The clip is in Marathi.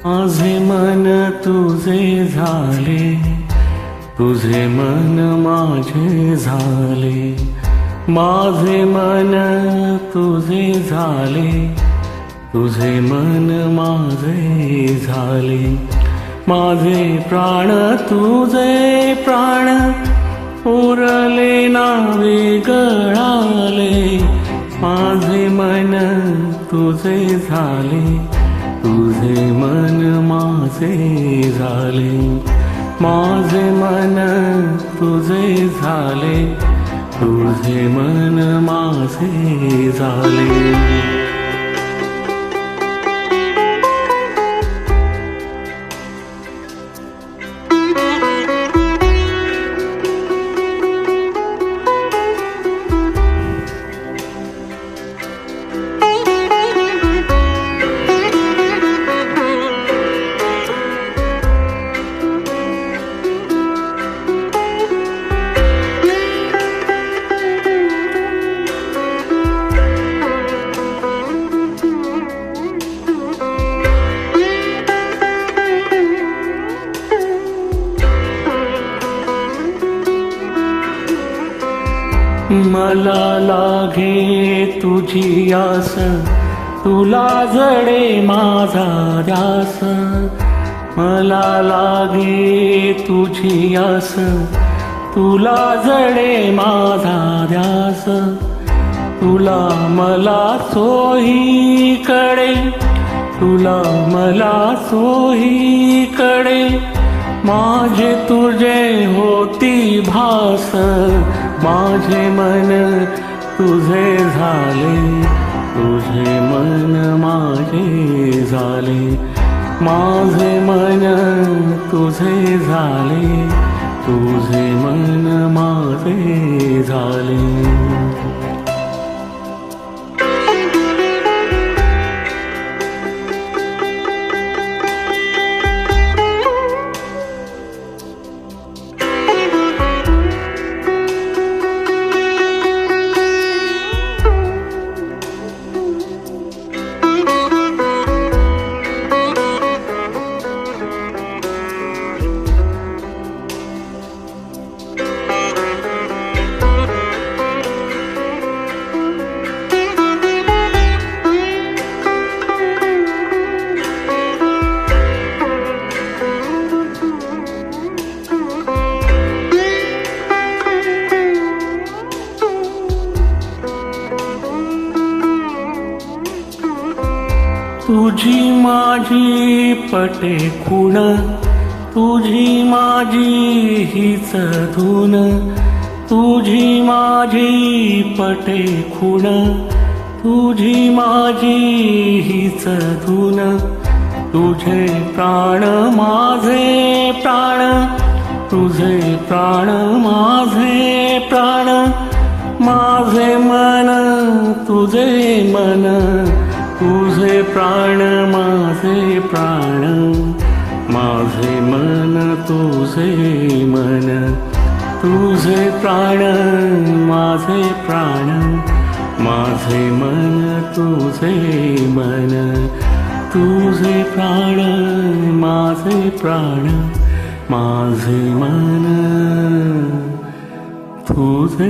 माझे मन तुझे झाले, तुझे मन माझे झाले. माझे मन तुझे झाले, तुझे मन माझे झाले. माझे प्राण तुझे प्राण, उरले ना वेगळाले. माझे मन तुझे झाले, तुझे मन माझे झाले. माझे मन तुझे झाले, तुझे मन माझे झाले. मला लागे तुझी आस, तुला जडे माझा ध्यास. मला लागे तुझी आस, तुला जडे माझा ध्यास. तुला मला सोहीकडे, तुला मला सोहीकडे. माझे तुझे होती भास, माझे मन तुझे झाले, तुझे मन माझे झाले. माझे मन तुझे झाले, तुझे मन माझे झाले. तुझी माझी पटे खूण, तुझी माझी हीच धून. तुझी माझी पटे खूण, तुझी माझी हीच धून. तुझे प्राण माझे प्राण, तुझे प्राण माझे प्राण. माझे मन तुझे मन, तुझे प्राण माझे प्राण. माझे मन तुझे मन, तुझे प्राण माझे प्राण. माझे मन तुझे मन, तुझे प्राण माझे प्राण. माझे मन तुझे